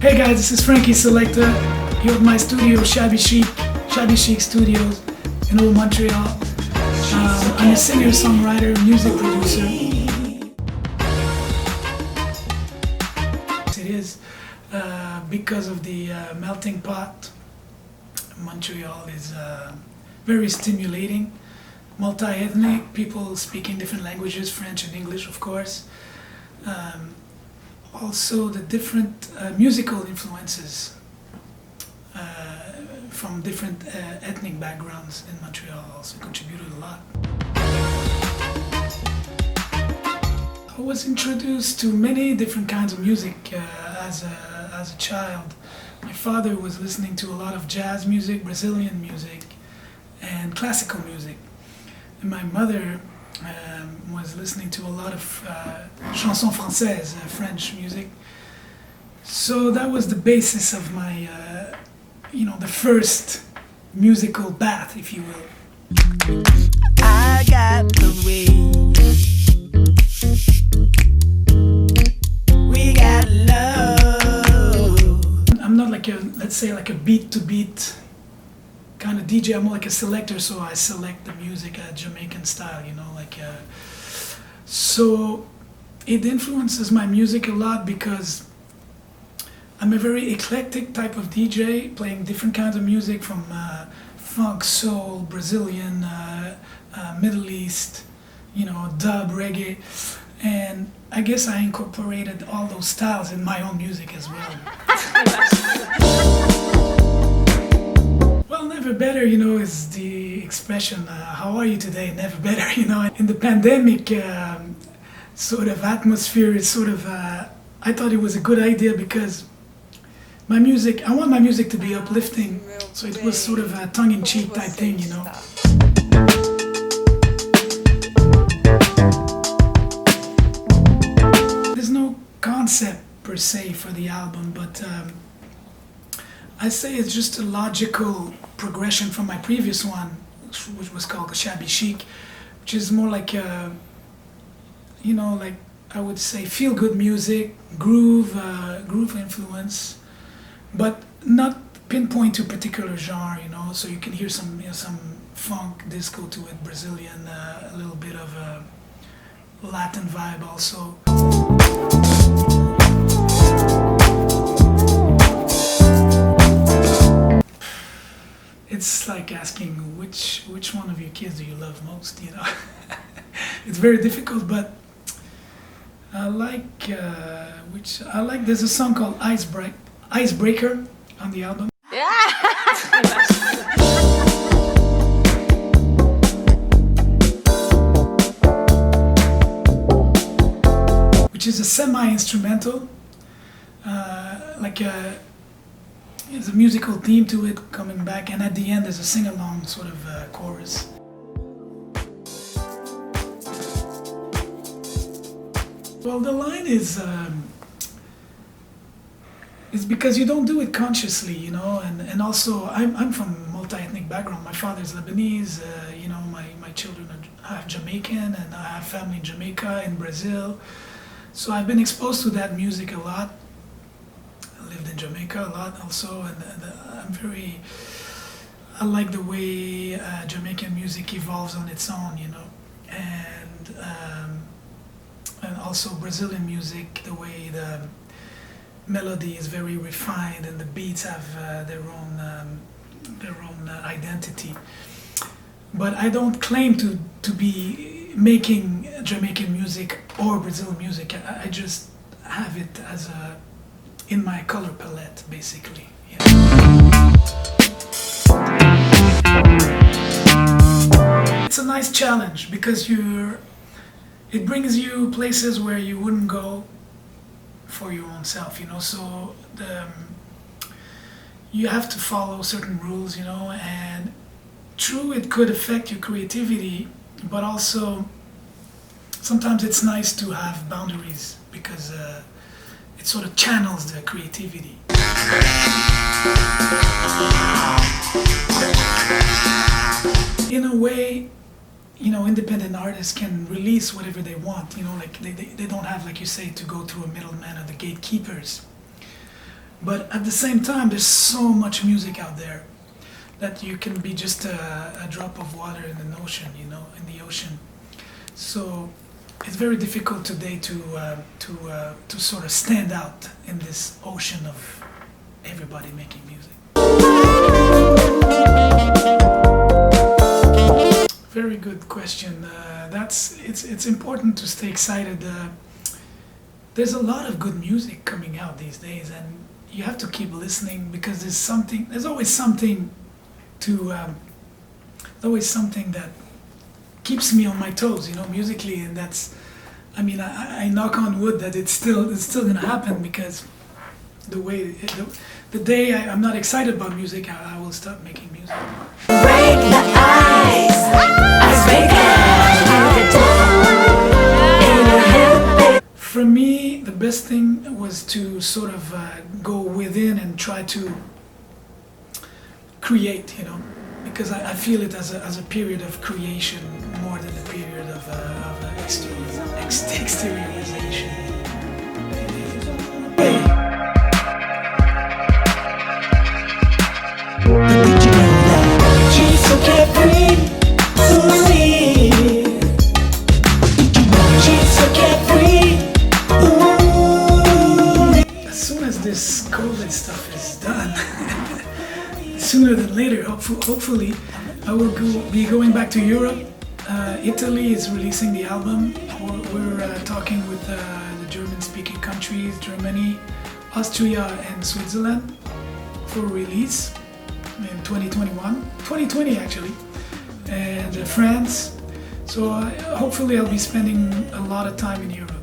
Hey guys, this is Franky Selector here at my studio, Shabby Chic Studios in Old Montreal. I'm a singer, songwriter, music producer. It is because of the melting pot. Montreal is very stimulating, multi-ethnic, people speaking different languages, French and English of course. Also the different musical influences from different ethnic backgrounds in Montreal also contributed a lot. I was introduced to many different kinds of music as a child. My father was listening to a lot of jazz music, Brazilian music, and classical music. And my mother was listening to a lot of chansons françaises, French music. So that was the basis of my, the first musical bath, if you will. I got the way. We got love. I'm not like let's say like a beat-to-beat kind of DJ. I'm more like a selector, so I select the music Jamaican style, so it influences my music a lot because I'm a very eclectic type of DJ, playing different kinds of music from funk, soul, Brazilian, Middle East, dub, reggae, and I guess I incorporated all those styles in my own music as well. Well, never better, is the expression, how are you today? Never better, In the pandemic sort of atmosphere, it's sort of, I thought it was a good idea because I want my music to be uplifting, so it was sort of a tongue-in-cheek type thing, There's no concept per se for the album, but I say it's just a logical progression from my previous one, which was called the Shabby Chic, which is more like like I would say feel-good music, groove influence, but not pinpoint to a particular genre, so you can hear some funk, disco to it, Brazilian, a little bit of a Latin vibe also. It's like asking which one of your kids do you love most, It's very difficult, but I like there's a song called Icebreaker on the album. Which is a semi-instrumental, there's a musical theme to it coming back, and at the end there's a sing-along sort of chorus. Well, the line is because you don't do it consciously, and also I'm from a multi-ethnic background. My father's Lebanese, my children are half Jamaican, and I have family in Jamaica, in Brazil. So I've been exposed to that music a lot. I lived in Jamaica a lot also, and I like the way Jamaican music evolves on its own, and also Brazilian music, the way the melody is very refined and the beats have their own identity. But I don't claim to be making Jamaican music or Brazilian music. I just have it as in my color palette, basically. It's a nice challenge because it brings you places where you wouldn't go for your own self, so you have to follow certain rules, and true, it could affect your creativity, but also sometimes it's nice to have boundaries because it sort of channels the creativity. In a way, independent artists can release whatever they want, like they don't have, like you say, to go through a middleman or the gatekeepers. But at the same time, there's so much music out there that you can be just a drop of water in an ocean, you know, in the ocean. So it's very difficult today to sort of stand out in this ocean of everybody making music. Very good question. It's important to stay excited. There's a lot of good music coming out these days, and you have to keep listening because there's always something that keeps me on my toes, you know, musically, and I knock on wood that it's still gonna happen, because the day I'm not excited about music, I will stop making music. Break the ice breaker. For me, the best thing was to sort of go within and try to create, you know, because I feel it as a period of creation more than a period of exteriorization. Did you know that she's so carefree? Ooh, did you know she's so carefree? Ooh. As soon as this COVID stuff is done, sooner than later, hopefully, I will be going back to Europe. Italy is releasing the album. We're talking with the German-speaking countries, Germany, Austria, and Switzerland for release in 2020 actually, and France. So hopefully I'll be spending a lot of time in Europe.